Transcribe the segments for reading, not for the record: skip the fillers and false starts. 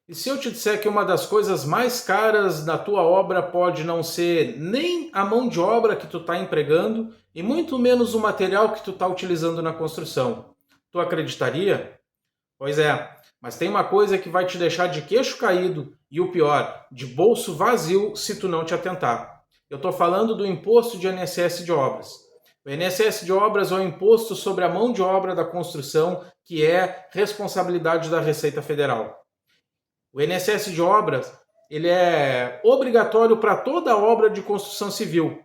E se eu te disser que uma das coisas mais caras da tua obra pode não ser nem a mão de obra que tu está empregando e muito menos o material que tu está utilizando na construção? Tu acreditaria? Pois é, mas tem uma coisa que vai te deixar de queixo caído e o pior, de bolso vazio se tu não te atentar. Eu estou falando do imposto de INSS de obras. O INSS de obras é o imposto sobre a mão de obra da construção que é responsabilidade da Receita Federal. O INSS de obras ele é obrigatório para toda obra de construção civil.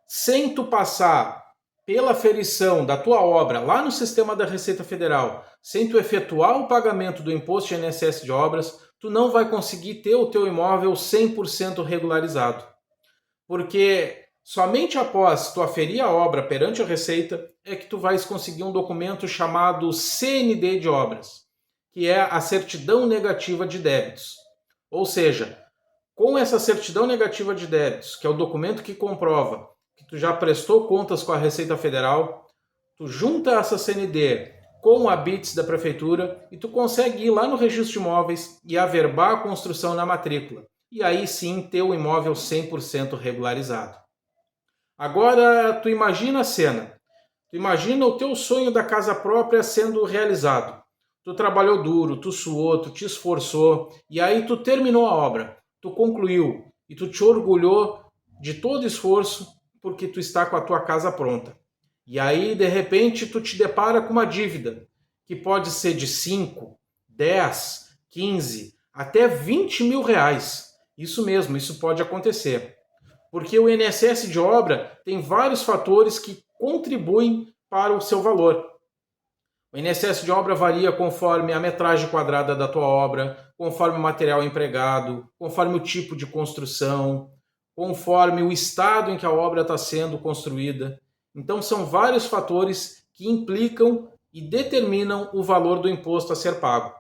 Sem tu passar pela ferição da tua obra lá no sistema da Receita Federal, sem tu efetuar o pagamento do imposto de INSS de obras, tu não vai conseguir ter o teu imóvel 100% regularizado. Porque somente após tu aferir a obra perante a Receita é que tu vais conseguir um documento chamado CND de obras, que é a certidão negativa de débitos. Ou seja, com essa certidão negativa de débitos, que é o documento que comprova que tu já prestou contas com a Receita Federal, tu junta essa CND com a BITS da prefeitura e tu consegue ir lá no registro de imóveis e averbar a construção na matrícula. E aí sim ter o imóvel 100% regularizado. Agora tu imagina a cena. Tu imagina o teu sonho da casa própria sendo realizado. Tu trabalhou duro, tu suou, tu te esforçou e aí tu terminou a obra, tu concluiu e tu te orgulhou de todo esforço porque tu está com a tua casa pronta. E aí, de repente, tu te depara com uma dívida que pode ser de 5, 10, 15, até 20 mil reais. Isso mesmo, isso pode acontecer. Porque o INSS de obra tem vários fatores que contribuem para o seu valor. O INSS de obra varia conforme a metragem quadrada da tua obra, conforme o material empregado, conforme o tipo de construção, conforme o estado em que a obra está sendo construída. Então são vários fatores que implicam e determinam o valor do imposto a ser pago.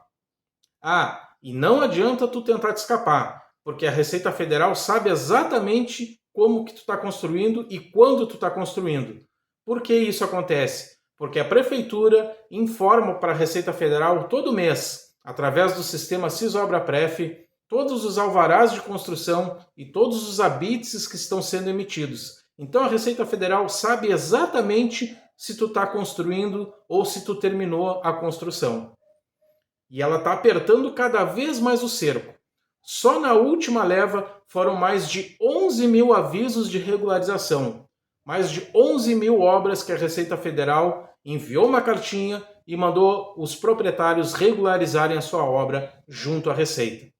Ah, e não adianta tu tentar te escapar, porque a Receita Federal sabe exatamente como que tu está construindo e quando tu está construindo. Por que isso acontece? Porque a prefeitura informa para a Receita Federal todo mês, através do sistema Cisobra-Pref, todos os alvarás de construção e todos os habites que estão sendo emitidos. Então a Receita Federal sabe exatamente se tu está construindo ou se tu terminou a construção. E ela está apertando cada vez mais o cerco. Só na última leva foram mais de 11 mil avisos de regularização, mais de 11 mil obras que a Receita Federal enviou uma cartinha e mandou os proprietários regularizarem a sua obra junto à Receita.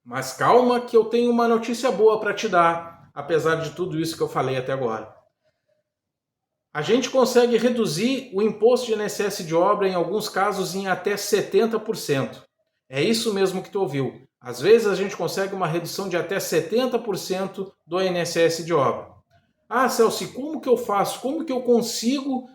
Mas calma que eu tenho uma notícia boa para te dar, apesar de tudo isso que eu falei até agora. A gente consegue reduzir o imposto de INSS de obra, em alguns casos, em até 70%. É isso mesmo que tu ouviu. Às vezes a gente consegue uma redução de até 70% do INSS de obra. Ah, Celso, como que eu faço? Como que eu consigo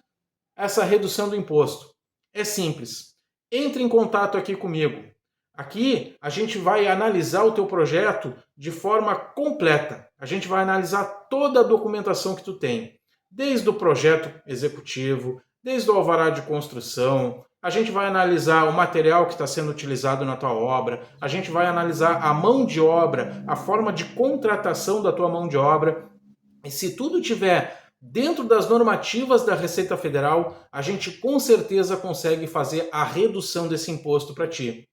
essa redução do imposto? É simples. Entre em contato aqui comigo. Aqui a gente vai analisar o teu projeto de forma completa. A gente vai analisar toda a documentação que tu tem. Desde o projeto executivo, desde o alvará de construção, a gente vai analisar o material que está sendo utilizado na tua obra, a gente vai analisar a mão de obra, a forma de contratação da tua mão de obra. E se tudo tiver dentro das normativas da Receita Federal, a gente com certeza consegue fazer a redução desse imposto para ti.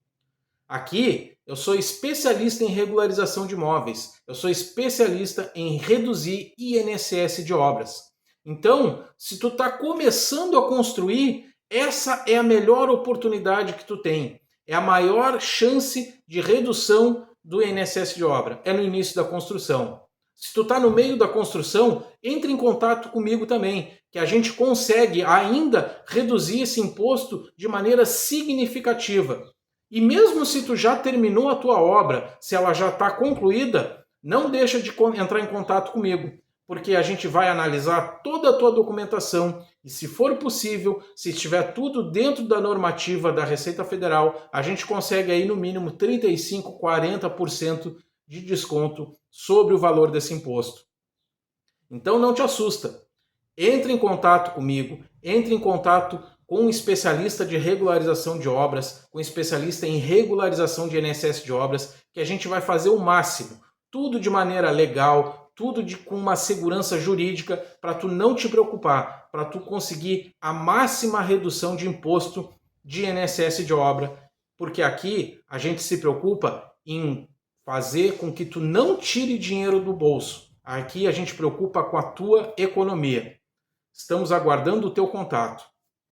Aqui eu sou especialista em regularização de imóveis, eu sou especialista em reduzir INSS de obras. Então, se tu está começando a construir, essa é a melhor oportunidade que tu tem. É a maior chance de redução do INSS de obra. É no início da construção. Se tu está no meio da construção, entre em contato comigo também, que a gente consegue ainda reduzir esse imposto de maneira significativa. E mesmo se tu já terminou a tua obra, se ela já está concluída, não deixa de entrar em contato comigo, porque a gente vai analisar toda a tua documentação e, se for possível, se estiver tudo dentro da normativa da Receita Federal, a gente consegue aí no mínimo 35, 40% de desconto sobre o valor desse imposto. Então não te assusta. Entre em contato comigo, entre em contato com um especialista de regularização de obras, com um especialista em regularização de INSS de obras, que a gente vai fazer o máximo, tudo de maneira legal, tudo com uma segurança jurídica, para tu não te preocupar, para tu conseguir a máxima redução de imposto de INSS de obra, porque aqui a gente se preocupa em fazer com que tu não tire dinheiro do bolso. Aqui a gente preocupa com a tua economia. Estamos aguardando o teu contato.